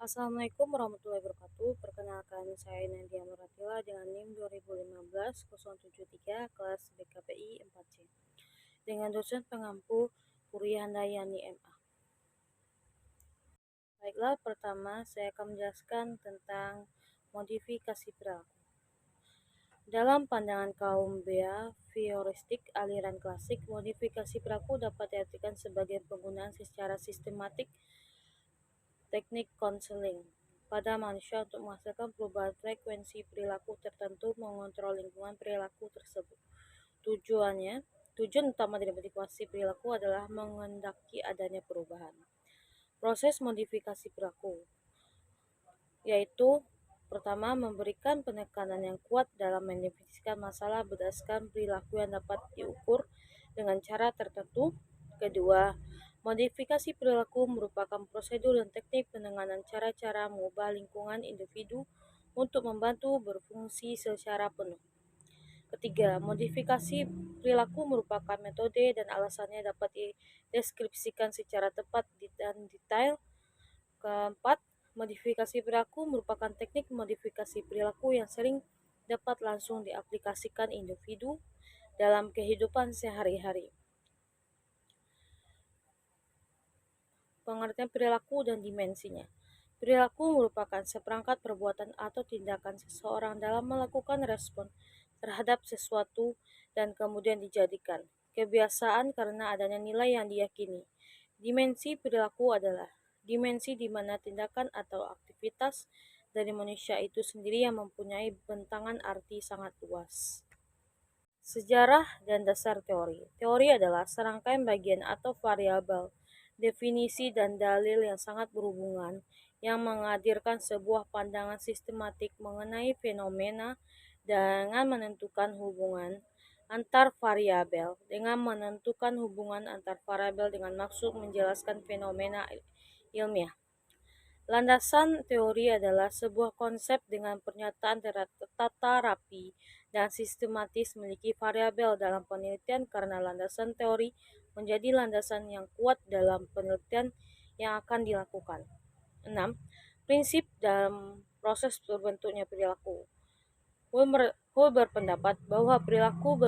Assalamualaikum warahmatullahi wabarakatuh. Perkenalkan saya Nadia Muratila dengan NIM 2015-073 kelas BKPI 4C dengan dosen pengampu Puri Handayani MA. Baiklah, pertama saya akan menjelaskan tentang modifikasi perilaku. Dalam pandangan kaum behavioristik aliran klasik, modifikasi perilaku dapat diartikan sebagai penggunaan secara sistematik teknik konseling pada manusia untuk menghasilkan perubahan frekuensi perilaku tertentu mengontrol lingkungan perilaku tersebut. Tujuan utama dari modifikasi perilaku adalah menghendaki adanya perubahan. Proses modifikasi perilaku yaitu pertama, memberikan penekanan yang kuat dalam mendefinisikan masalah berdasarkan perilaku yang dapat diukur dengan cara tertentu. Kedua, modifikasi perilaku merupakan prosedur dan teknik penanganan cara-cara mengubah lingkungan individu untuk membantu berfungsi secara penuh. Ketiga, modifikasi perilaku merupakan metode dan alasannya dapat dideskripsikan secara tepat dan detail. Keempat, modifikasi perilaku merupakan teknik modifikasi perilaku yang sering dapat langsung diaplikasikan individu dalam kehidupan sehari-hari. Pengertian perilaku dan dimensinya. Perilaku merupakan seperangkat perbuatan atau tindakan seseorang dalam melakukan respon terhadap sesuatu dan kemudian dijadikan kebiasaan karena adanya nilai yang diyakini. Dimensi perilaku adalah dimensi di mana tindakan atau aktivitas dari manusia itu sendiri yang mempunyai bentangan arti sangat luas. Sejarah dan dasar teori. Teori adalah serangkaian bagian atau variabel, definisi dan dalil yang sangat berhubungan yang menghadirkan sebuah pandangan sistematik mengenai fenomena dengan menentukan hubungan antar variabel dengan maksud menjelaskan fenomena ilmiah. Landasan teori adalah sebuah konsep dengan pernyataan tertata rapi dan sistematis memiliki variabel dalam penelitian karena landasan teori menjadi landasan yang kuat dalam penelitian yang akan dilakukan. 6. Prinsip dalam proses terbentuknya perilaku. Hull berpendapat bahwa perilaku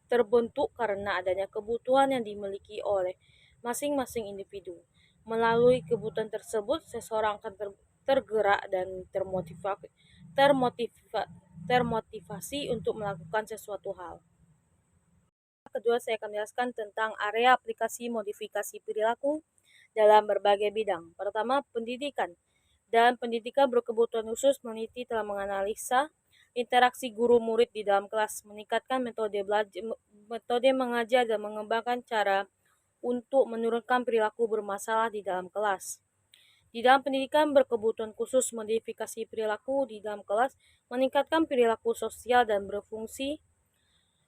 terbentuk karena adanya kebutuhan yang dimiliki oleh masing-masing individu. Melalui kebutuhan tersebut, seseorang akan tergerak dan termotivasi untuk melakukan sesuatu hal. Kedua, saya akan menjelaskan tentang area aplikasi modifikasi perilaku dalam berbagai bidang. Pertama, pendidikan. Dan pendidikan berkebutuhan khusus meneliti telah menganalisa interaksi guru murid di dalam kelas, meningkatkan metode mengajar dan mengembangkan cara untuk menurunkan perilaku bermasalah di dalam kelas. Di dalam pendidikan berkebutuhan khusus modifikasi perilaku di dalam kelas, meningkatkan perilaku sosial dan berfungsi,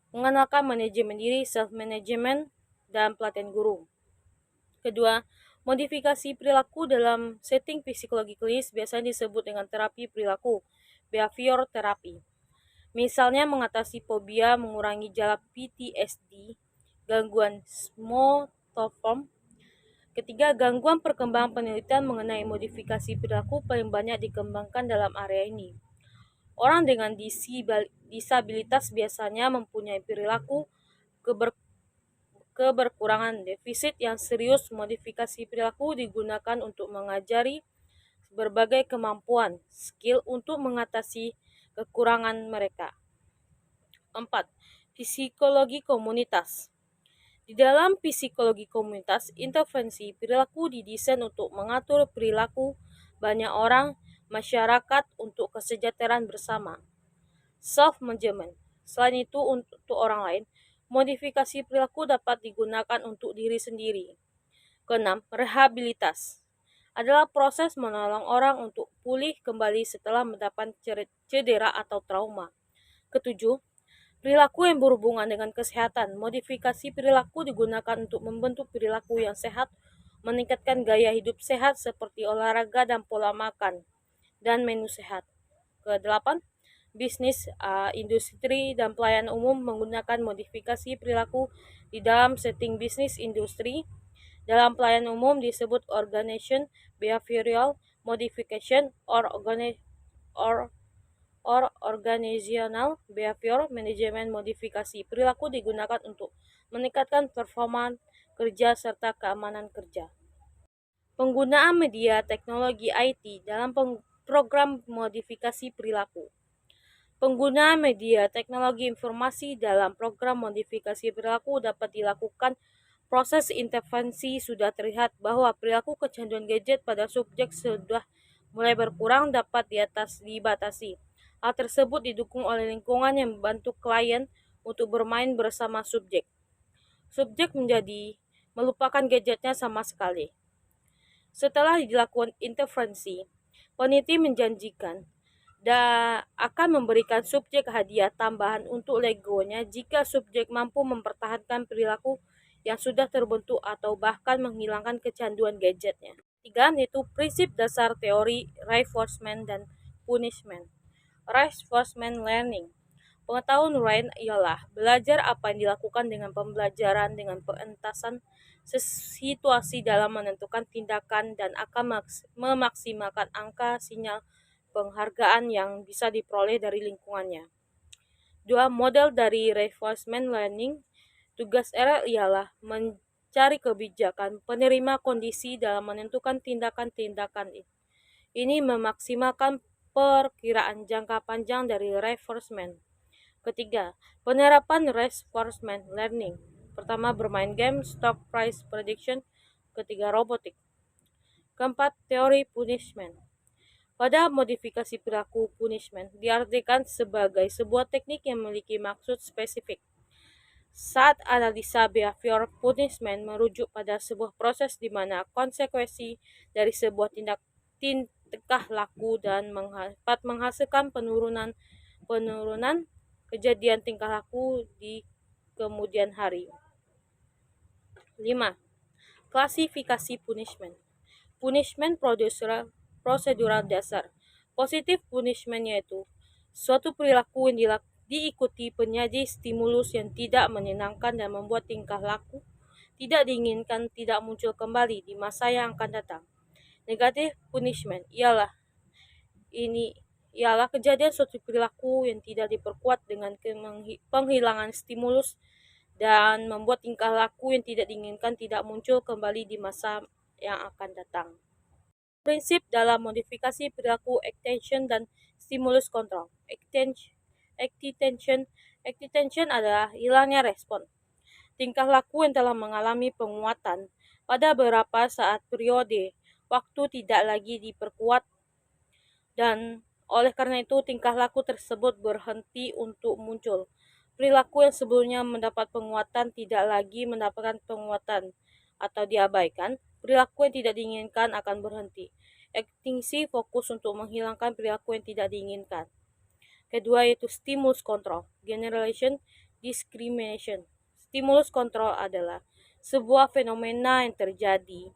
mengenalkan manajemen diri, self-management, dan pelatihan guru. Kedua, modifikasi perilaku dalam setting psikologi klinis biasanya disebut dengan terapi perilaku, behavior therapy. Misalnya mengatasi fobia, mengurangi gejala PTSD, gangguan motoform. Ketiga, gangguan perkembangan penelitian mengenai modifikasi perilaku paling banyak dikembangkan dalam area ini. Orang dengan disabilitas biasanya mempunyai perilaku keberkurangan defisit yang serius. Modifikasi perilaku digunakan untuk mengajari berbagai kemampuan, skill untuk mengatasi kekurangan mereka. 4. Psikologi komunitas. Di dalam psikologi komunitas, intervensi perilaku didesain untuk mengatur perilaku banyak orang, masyarakat untuk kesejahteraan bersama. Self-management. Selain itu, untuk orang lain, modifikasi perilaku dapat digunakan untuk diri sendiri. Keenam, rehabilitas adalah proses menolong orang untuk pulih kembali setelah mendapat cedera atau trauma. Ketujuh, perilaku yang berhubungan dengan kesehatan. Modifikasi perilaku digunakan untuk membentuk perilaku yang sehat, meningkatkan gaya hidup sehat seperti olahraga dan pola makan, dan menu sehat. Kedelapan, bisnis, industri, dan pelayanan umum menggunakan modifikasi perilaku di dalam setting bisnis industri. Dalam pelayanan umum disebut organization behavioral modification, or organizational behavior management. Modifikasi perilaku digunakan untuk meningkatkan performa kerja serta keamanan kerja. Penggunaan media teknologi IT dalam program modifikasi perilaku. Penggunaan media teknologi informasi dalam program modifikasi perilaku dapat dilakukan. Proses intervensi sudah terlihat bahwa perilaku kecanduan gadget pada subjek sudah mulai berkurang dapat dibatasi. Hal tersebut didukung oleh lingkungan yang membantu klien untuk bermain bersama subjek. Subjek menjadi melupakan gadgetnya sama sekali. Setelah dilakukan intervensi, peneliti menjanjikan akan memberikan subjek hadiah tambahan untuk legonya jika subjek mampu mempertahankan perilaku yang sudah terbentuk atau bahkan menghilangkan kecanduan gadgetnya. 3. Yaitu prinsip dasar teori reinforcement dan punishment. Reinforcement learning. Pengetahuan Ryan ialah belajar apa yang dilakukan dengan pembelajaran dengan pengentasan situasi dalam menentukan tindakan dan akan memaksimalkan angka sinyal penghargaan yang bisa diperoleh dari lingkungannya. 2. Model dari reinforcement learning. Tugas RL ialah mencari kebijakan penerima kondisi dalam menentukan tindakan-tindakan ini memaksimalkan perkiraan jangka panjang dari reinforcement. Ketiga, penerapan reinforcement learning. Pertama, bermain game, stock price prediction. Ketiga, robotik. Keempat, teori punishment. Pada modifikasi perilaku, punishment diartikan sebagai sebuah teknik yang memiliki maksud spesifik. Saat analisa behavior, punishment merujuk pada sebuah proses di mana konsekuensi dari sebuah tingkah laku dan dapat menghasilkan penurunan kejadian tingkah laku di kemudian hari. 5. Klasifikasi punishment. Punishment prosedural dasar. Positif punishment yaitu suatu perilaku yang diikuti penyaji stimulus yang tidak menyenangkan dan membuat tingkah laku tidak diinginkan tidak muncul kembali di masa yang akan datang. Negatif punishment ialah kejadian suatu perilaku yang tidak diperkuat dengan penghilangan stimulus dan membuat tingkah laku yang tidak diinginkan tidak muncul kembali di masa yang akan datang. Prinsip dalam modifikasi perilaku attention dan stimulus kontrol. Attention adalah hilangnya respon. Tingkah laku yang telah mengalami penguatan pada beberapa saat periode waktu tidak lagi diperkuat dan oleh karena itu tingkah laku tersebut berhenti untuk muncul. Perilaku yang sebelumnya mendapat penguatan tidak lagi mendapatkan penguatan atau diabaikan. Perilaku yang tidak diinginkan akan berhenti. Ekstinksi fokus untuk menghilangkan perilaku yang tidak diinginkan. Kedua yaitu stimulus control, generalization discrimination. Stimulus control adalah sebuah fenomena yang terjadi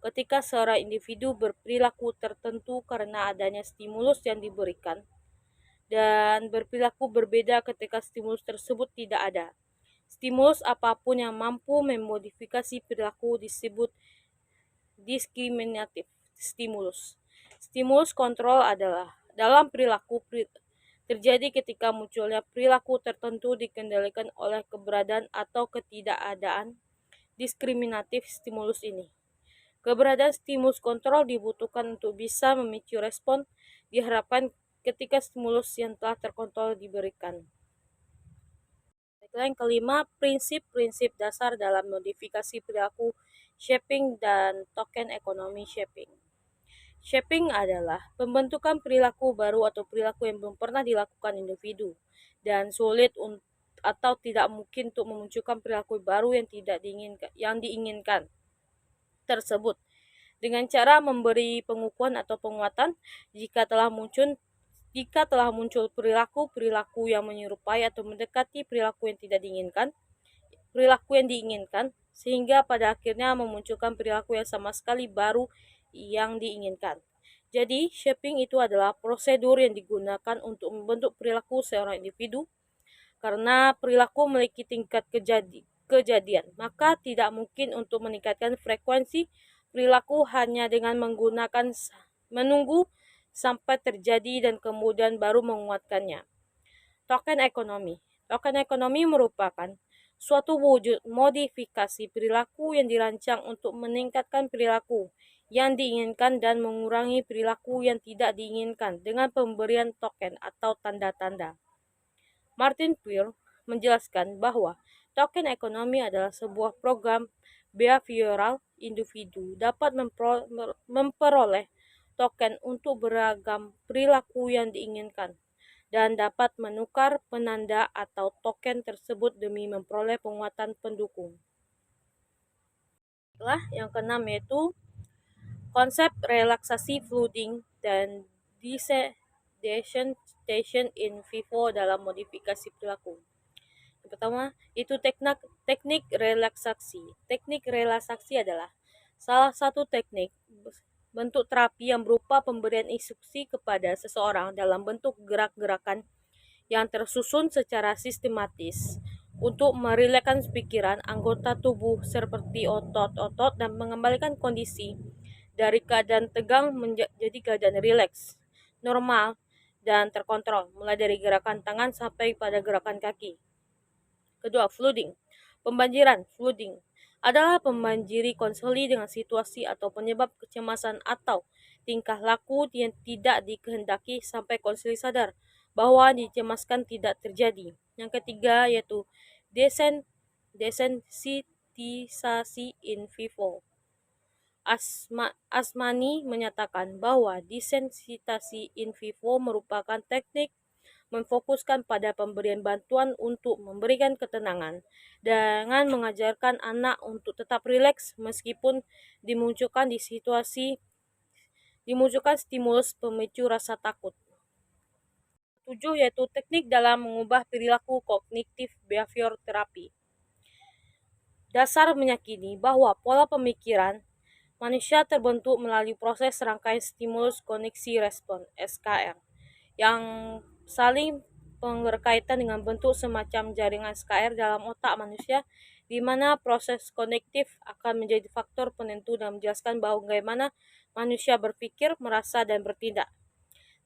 ketika seorang individu berperilaku tertentu karena adanya stimulus yang diberikan dan berperilaku berbeda ketika stimulus tersebut tidak ada. Stimulus apapun yang mampu memodifikasi perilaku disebut diskriminatif stimulus. Stimulus kontrol adalah dalam perilaku terjadi ketika munculnya perilaku tertentu dikendalikan oleh keberadaan atau ketidakadaan diskriminatif stimulus ini. Keberadaan stimulus kontrol dibutuhkan untuk bisa memicu respon diharapkan ketika stimulus yang telah terkontrol diberikan. Yang kelima, prinsip-prinsip dasar dalam modifikasi perilaku shaping dan token ekonomi shaping. Shaping adalah pembentukan perilaku baru atau perilaku yang belum pernah dilakukan individu dan sulit atau tidak mungkin untuk memunculkan perilaku baru yang diinginkan tersebut dengan cara memberi pengukuhan atau penguatan jika telah muncul perilaku yang menyerupai atau mendekati perilaku yang diinginkan sehingga pada akhirnya memunculkan perilaku yang sama sekali baru yang diinginkan. Jadi, shaping itu adalah prosedur yang digunakan untuk membentuk perilaku seorang individu. Karena perilaku memiliki tingkat kejadian, maka tidak mungkin untuk meningkatkan frekuensi perilaku hanya dengan menggunakan menunggu sampai terjadi dan kemudian baru menguatkannya. Token ekonomi. Token ekonomi merupakan suatu wujud modifikasi perilaku yang dirancang untuk meningkatkan perilaku yang diinginkan dan mengurangi perilaku yang tidak diinginkan dengan pemberian token atau tanda-tanda. Martin Peer menjelaskan bahwa token ekonomi adalah sebuah program behavioral individu dapat memperoleh token untuk beragam perilaku yang diinginkan dan dapat menukar penanda atau token tersebut demi memperoleh penguatan pendukung. Yang keenam yaitu konsep relaksasi flooding dan desensitization in vivo dalam modifikasi perilaku. Yang pertama, itu teknik relaksasi. Teknik relaksasi adalah salah satu teknik bentuk terapi yang berupa pemberian instruksi kepada seseorang dalam bentuk gerak-gerakan yang tersusun secara sistematis untuk merilekskan pikiran, anggota tubuh seperti otot-otot dan mengembalikan kondisi dari keadaan tegang menjadi keadaan rileks, normal, dan terkontrol, mulai dari gerakan tangan sampai pada gerakan kaki. Kedua, flooding. Pembanjiran, flooding, adalah membanjiri konseli dengan situasi atau penyebab kecemasan atau tingkah laku yang tidak dikehendaki sampai konseli sadar bahwa dicemaskan tidak terjadi. Yang ketiga yaitu desensitisasi in vivo. Asmani menyatakan bahwa desensitasi in vivo merupakan teknik memfokuskan pada pemberian bantuan untuk memberikan ketenangan dengan mengajarkan anak untuk tetap rileks meskipun dimunculkan stimulus pemicu rasa takut. 7 yaitu teknik dalam mengubah perilaku kognitif behavior terapi. Dasar meyakini bahwa pola pemikiran manusia terbentuk melalui proses rangkaian stimulus koneksi respon SKR yang saling berkaitan dengan bentuk semacam jaringan SKR dalam otak manusia, di mana proses konektif akan menjadi faktor penentu dan menjelaskan bagaimana manusia berpikir, merasa, dan bertindak.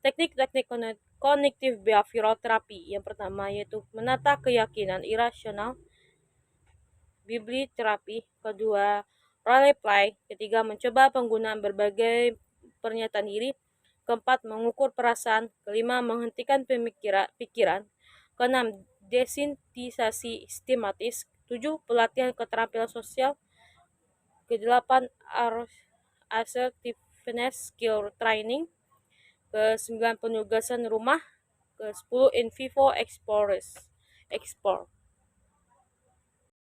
Teknik-teknik kognitif behavioral terapi yang pertama yaitu menata keyakinan irasional, bibliterapi, kedua role play, ketiga mencoba penggunaan berbagai pernyataan diri, keempat mengukur perasaan, kelima menghentikan pikiran, keenam desintisasi sistematis, tujuh pelatihan keterampilan sosial, kedelapan assertiveness skill training, ke-9 penugasan rumah, ke-10 in vivo explore.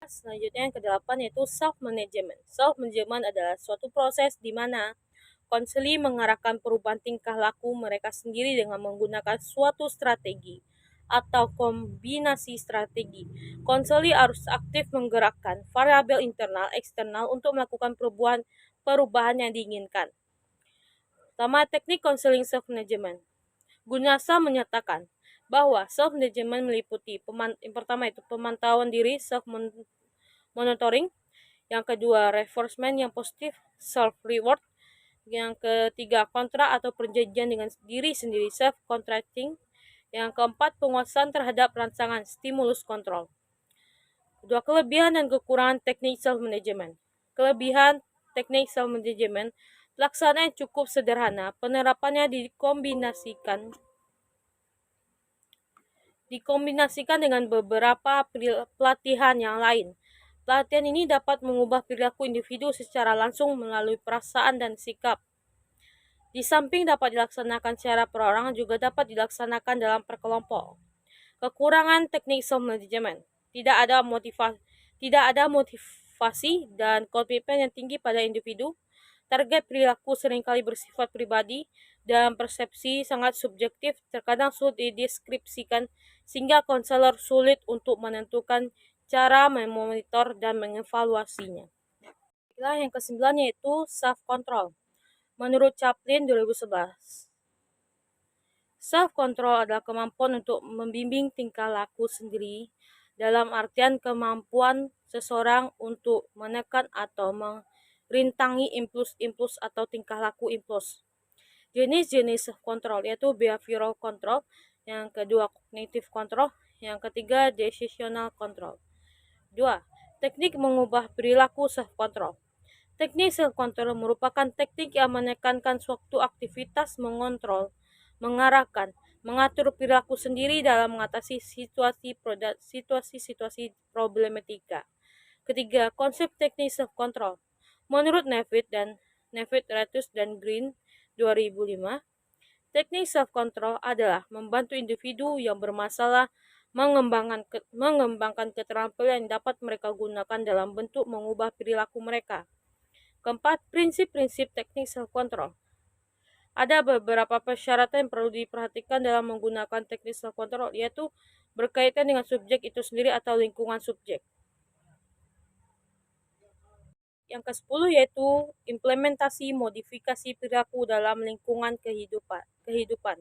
Selanjutnya yang ke-8 yaitu self-management. Self-management adalah suatu proses di mana konseli mengarahkan perubahan tingkah laku mereka sendiri dengan menggunakan suatu strategi atau kombinasi strategi. Konseli harus aktif menggerakkan variabel internal eksternal untuk melakukan perubahan yang diinginkan. Pertama, teknik konseling self-management. Gunasa menyatakan bahwa self-management meliputi yang pertama itu pemantauan diri, self-monitoring, yang kedua reinforcement yang positif, self-reward, yang ketiga kontra atau perjanjian dengan diri sendiri, self-contracting, yang keempat penguasaan terhadap rangsangan, stimulus control. Kedua, kelebihan dan kekurangan teknik self-management. Kelebihan teknik self-management, pelaksanaan cukup sederhana, penerapannya dikombinasikan dengan beberapa pelatihan yang lain. Pelatihan ini dapat mengubah perilaku individu secara langsung melalui perasaan dan sikap. Di samping dapat dilaksanakan secara perorangan, juga dapat dilaksanakan dalam perkelompok. Kekurangan teknik self-management. Tidak ada motivasi dan komitmen yang tinggi pada individu. Target perilaku seringkali bersifat pribadi dan persepsi sangat subjektif, terkadang sulit dideskripsikan sehingga konselor sulit untuk menentukan cara memonitor dan mengevaluasinya. Yang ke-9 yaitu self-control. Menurut Chaplin 2011, self-control adalah kemampuan untuk membimbing tingkah laku sendiri dalam artian kemampuan seseorang untuk menekan atau merintangi impuls-impuls atau tingkah laku impuls. Jenis-jenis self-control yaitu behavioral control, yang kedua cognitive control, yang ketiga decisional control. 2. Teknik mengubah perilaku self-control. Teknik self-control merupakan teknik yang menekankan suatu aktivitas mengontrol, mengarahkan, mengatur perilaku sendiri dalam mengatasi situasi-situasi problematika. Ketiga, konsep teknik self-control. Menurut Nevitt, Ratus, dan Green 2005, teknik self-control adalah membantu individu yang bermasalah mengembangkan keterampilan yang dapat mereka gunakan dalam bentuk mengubah perilaku mereka. Keempat, prinsip-prinsip teknik self-control. Ada beberapa persyaratan yang perlu diperhatikan dalam menggunakan teknik self-control, yaitu berkaitan dengan subjek itu sendiri atau lingkungan subjek. Yang ke-10 yaitu implementasi modifikasi perilaku dalam lingkungan kehidupan.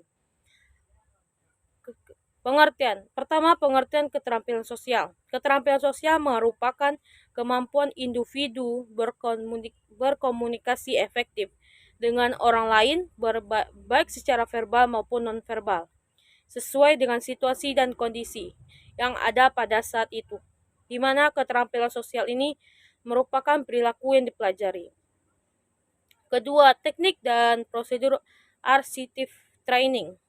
Pengertian. Pertama, pengertian keterampilan sosial. Keterampilan sosial merupakan kemampuan individu berkomunikasi efektif dengan orang lain, baik secara verbal maupun nonverbal, sesuai dengan situasi dan kondisi yang ada pada saat itu, di mana keterampilan sosial ini merupakan perilaku yang dipelajari. Kedua, teknik dan prosedur assertive training.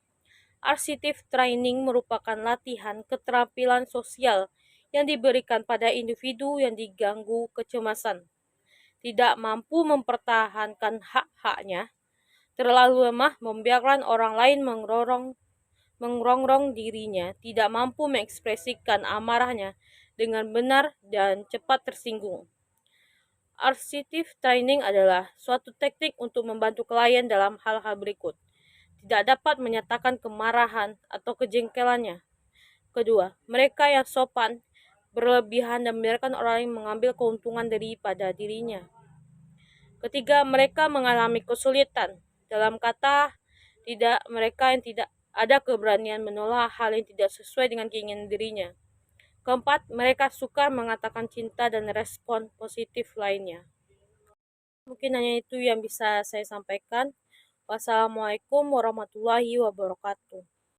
Assertive training merupakan latihan keterampilan sosial yang diberikan pada individu yang diganggu kecemasan, tidak mampu mempertahankan hak-haknya, terlalu lemah, membiarkan orang lain mengerongrong dirinya, tidak mampu mengekspresikan amarahnya dengan benar dan cepat tersinggung. Assertive training adalah suatu teknik untuk membantu klien dalam hal-hal berikut. Tidak dapat menyatakan kemarahan atau kejengkelannya. Kedua, mereka yang sopan, berlebihan, dan membiarkan orang lain mengambil keuntungan daripada dirinya. Ketiga, mereka mengalami kesulitan. Dalam kata, mereka yang tidak ada keberanian menolak hal yang tidak sesuai dengan keinginan dirinya. Keempat, mereka suka mengatakan cinta dan respon positif lainnya. Mungkin hanya itu yang bisa saya sampaikan. Wassalamualaikum warahmatullahi wabarakatuh.